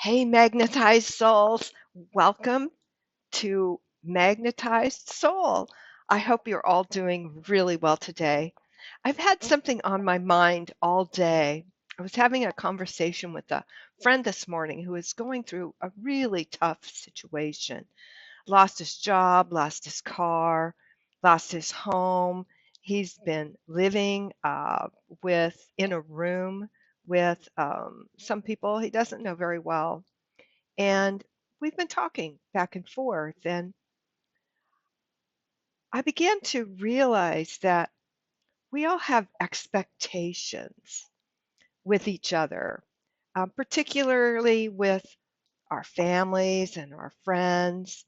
Hey, magnetized souls, welcome to Magnetized Soul. I hope you're all doing really well today. I've had something on my mind all day. I was having a conversation with a friend this morning who is going through a really tough situation. Lost his job, lost his car, lost his home. He's been living in a room with some people he doesn't know very well, and we've been talking back and forth, and I began to realize that we all have expectations with each other, particularly with our families and our friends.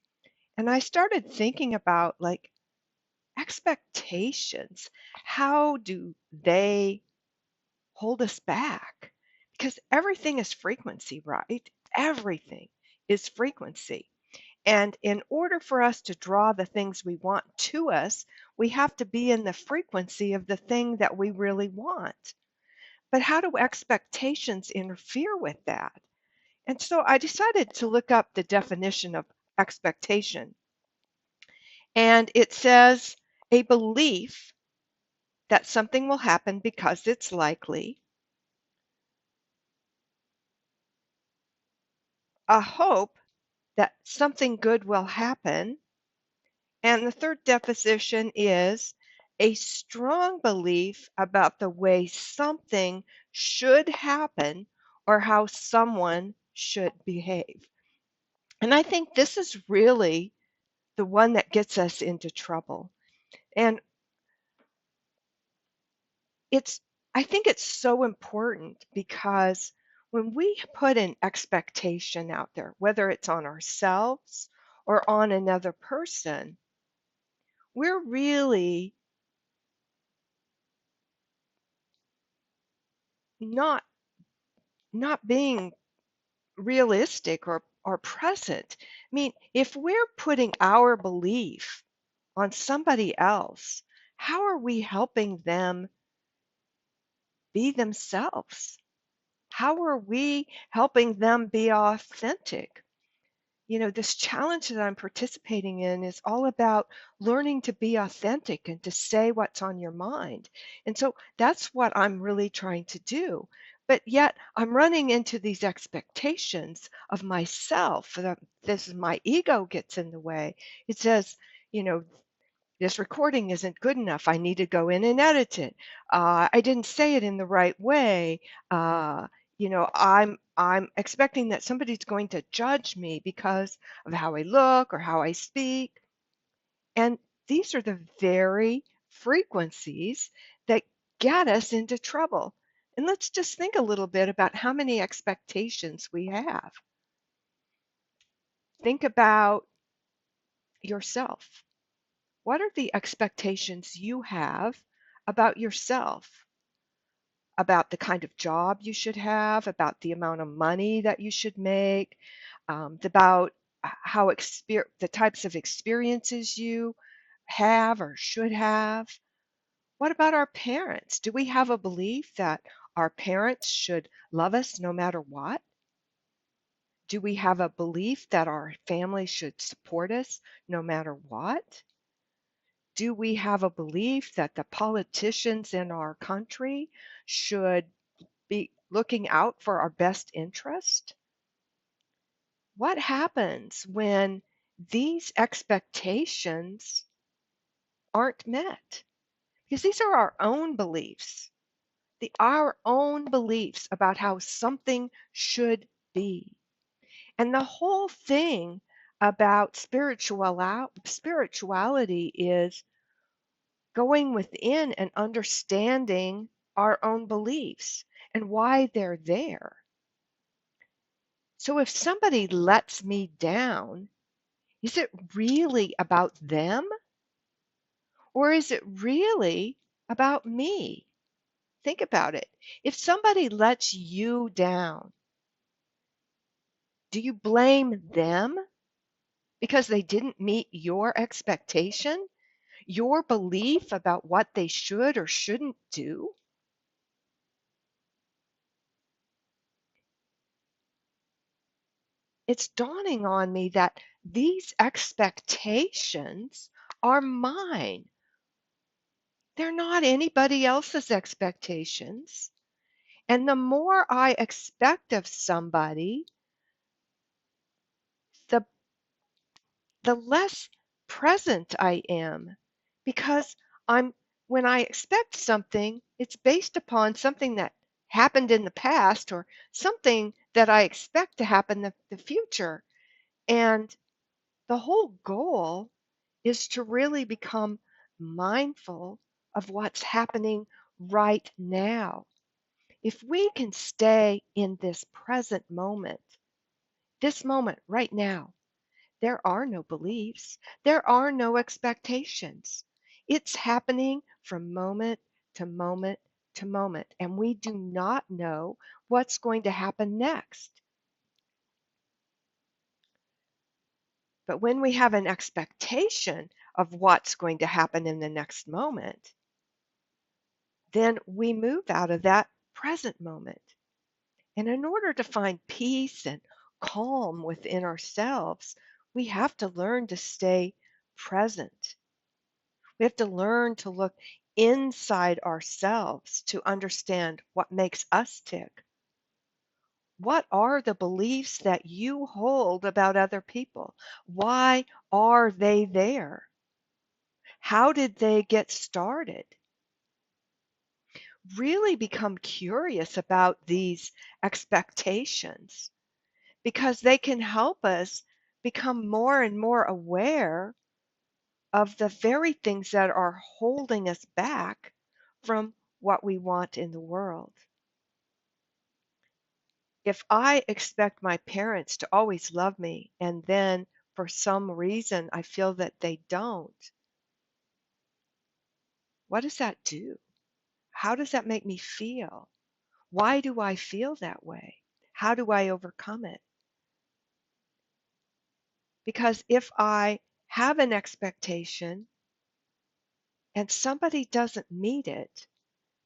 And I started thinking about like expectations. How do they hold us back? Because everything is frequency, right? Everything is frequency. And in order for us to draw the things we want to us, we have to be in the frequency of the thing that we really want. But how do expectations interfere with that? And so I decided to look up the definition of expectation. And it says a belief that something will happen because it's likely, a hope that something good will happen. And the third definition is a strong belief about the way something should happen or how someone should behave. And I think this is really the one that gets us into trouble. And it's I think it's so important because when we put an expectation out there, whether it's on ourselves or on another person, we're really not not being realistic or present. I mean, if we're putting our belief on somebody else, how are we helping them be themselves? How are we helping them be authentic? You know, this challenge that I'm participating in is all about learning to be authentic and to say what's on your mind. And so that's what I'm really trying to do. But yet I'm running into these expectations of myself that this my ego gets in the way. It says, you know, this recording isn't good enough. I need to go in and edit it. I didn't say it in the right way. Uh, I'm expecting that somebody's going to judge me because of how I look or how I speak. And these are the very frequencies that get us into trouble. And let's just think a little bit about how many expectations we have. Think about yourself. What are the expectations you have about yourself, about the kind of job you should have, about the amount of money that you should make, about the types of experiences you have or should have? What about our parents? Do we have a belief that our parents should love us no matter what? Do we have a belief that our family should support us no matter what? Do we have a belief that the politicians in our country should be looking out for our best interest? What happens when these expectations aren't met? Because these are our own beliefs, our own beliefs about how something should be. And the whole thing about spirituality is going within and understanding our own beliefs and why they're there. So if somebody lets me down, is it really about them or is it really about me? Think about it. If somebody lets you down, do you blame them because they didn't meet your expectation, your belief about what they should or shouldn't do? it's dawning on me that these expectations are mine. They're not anybody else's expectations. And the more I expect of somebody, the the less present I am, because I'm when I expect something, it's based upon something that happened in the past or something that I expect to happen in the future. And the whole goal is to really become mindful of what's happening right now. If we can stay in this present moment, this moment right now, there are no beliefs, there are no expectations. It's happening from moment to moment to moment, and we do not know what's going to happen next. But when we have an expectation of what's going to happen in the next moment, then we move out of that present moment. And in order to find peace and calm within ourselves, we have to learn to stay present. We have to learn to look inside ourselves to understand what makes us tick. What are the beliefs that you hold about other people? Why are they there? How did they get started? Really become curious about these expectations, because they can help us become more and more aware of the very things that are holding us back from what we want in the world. If I expect my parents to always love me and then for some reason I feel that they don't, what does that do? How does that make me feel? Why do I feel that way? How do I overcome it? Because if I have an expectation and somebody doesn't meet it,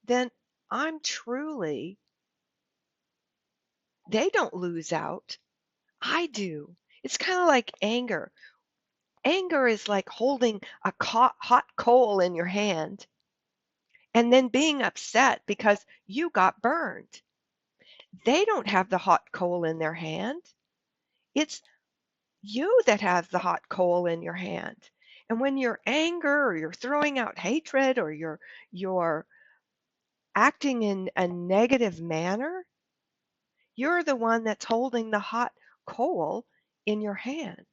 then I'm truly, they don't lose out. I do. It's kind of like anger. Anger is like holding a hot coal in your hand and then being upset because you got burned. They don't have the hot coal in their hand. It's you that has the hot coal in your hand. And when you're angry or you're throwing out hatred or you're acting in a negative manner, you're the one that's holding the hot coal in your hand.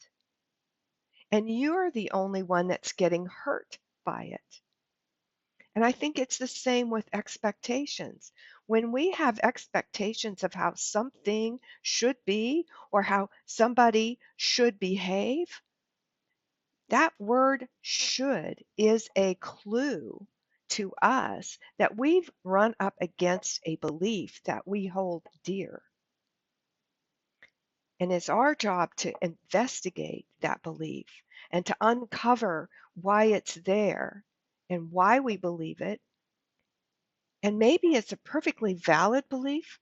And you're the only one that's getting hurt by it. And I think it's the same with expectations. When we have expectations of how something should be or how somebody should behave, that word should is a clue to us that we've run up against a belief that we hold dear. And it's our job to investigate that belief and to uncover why it's there and why we believe it. And maybe it's a perfectly valid belief,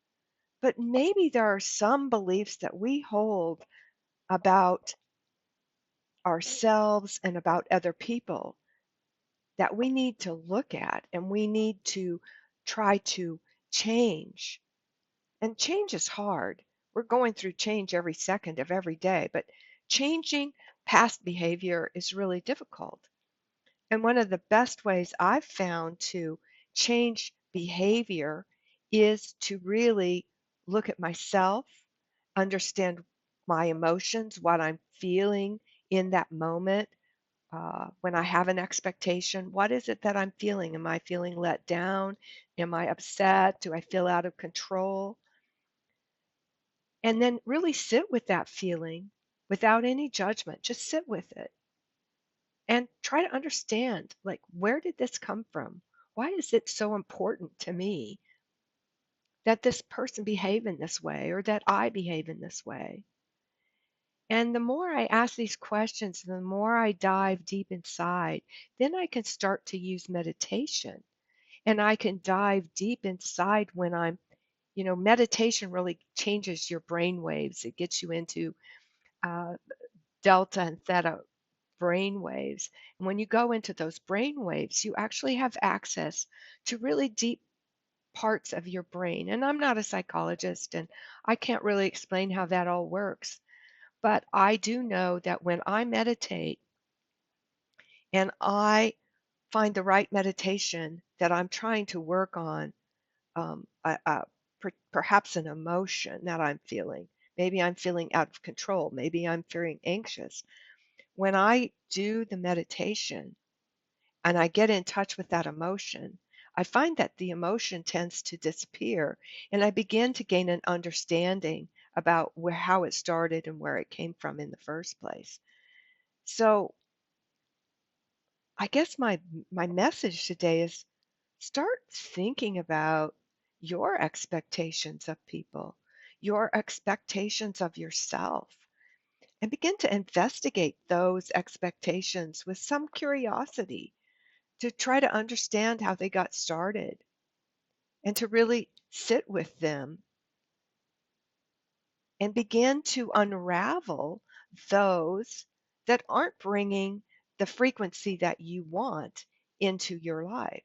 but maybe there are some beliefs that we hold about ourselves and about other people that we need to look at and we need to try to change. And change is hard. We're going through change every second of every day, but changing past behavior is really difficult. And one of the best ways I've found to change behavior is to really look at myself, understand my emotions, what I'm feeling in that moment. When I have an expectation, what is it that I'm feeling? Am I feeling let down? Am I upset? Do I feel out of control? And then really sit with that feeling without any judgment. Just sit with it and try to understand, like, where did this come from? Why is it so important to me that this person behave in this way or that I behave in this way? And the more I ask these questions, the more I dive deep inside, then I can start to use meditation and I can dive deep inside when meditation really changes your brain waves. It gets you into uh, delta and theta brain waves. And when you go into those brain waves, you actually have access to really deep parts of your brain. And I'm not a psychologist and I can't really explain how that all works. But I do know that when I meditate and I find the right meditation that I'm trying to work on, perhaps an emotion that I'm feeling. Maybe I'm feeling out of control. Maybe I'm feeling anxious. When I do the meditation and I get in touch with that emotion, I find that the emotion tends to disappear and I begin to gain an understanding about how it started and where it came from in the first place. So I guess my message today is start thinking about your expectations of people, your expectations of yourself, and begin to investigate those expectations with some curiosity to try to understand how they got started and to really sit with them and begin to unravel those that aren't bringing the frequency that you want into your life.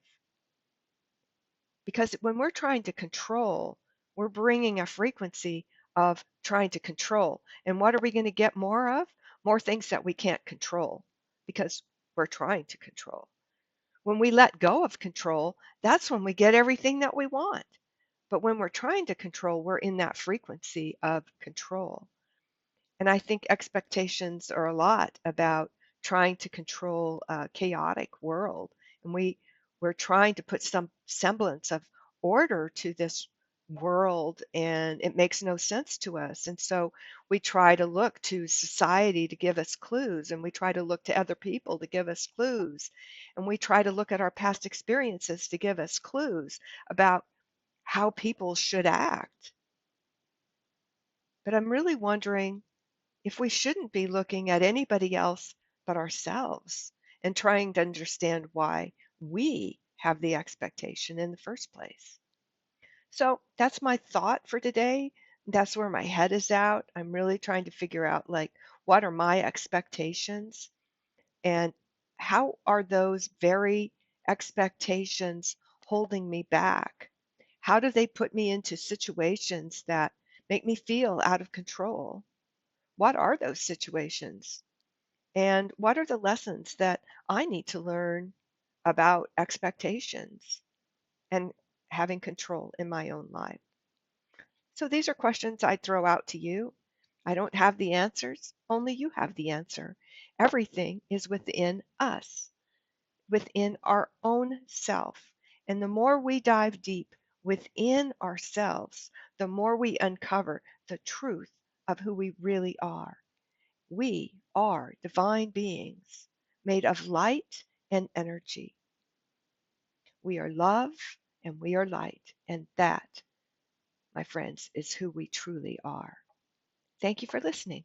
Because when we're trying to control, we're bringing a frequency of trying to control. And what are we going to get more of? More things that we can't control because we're trying to control. When we let go of control, that's when we get everything that we want. But when we're trying to control, we're in that frequency of control. And I think expectations are a lot about trying to control a chaotic world. And we're trying to put some semblance of order to this world, and it makes no sense to us. And so we try to look to society to give us clues, and we try to look to other people to give us clues, and we try to look at our past experiences to give us clues about how people should act. But I'm really wondering if we shouldn't be looking at anybody else but ourselves and trying to understand why we have the expectation in the first place. So that's my thought for today. That's where my head is at. I'm really trying to figure out like what are my expectations and how are those very expectations holding me back? How do they put me into situations that make me feel out of control? What are those situations? And what are the lessons that I need to learn about expectations and having control in my own life? So these are questions I throw out to you. I don't have the answers, only you have the answer. Everything is within us, within our own self. And the more we dive deep within ourselves, the more we uncover the truth of who we really are. We are divine beings made of light and energy. We are love and we are light. And that, my friends, is who we truly are. Thank you for listening.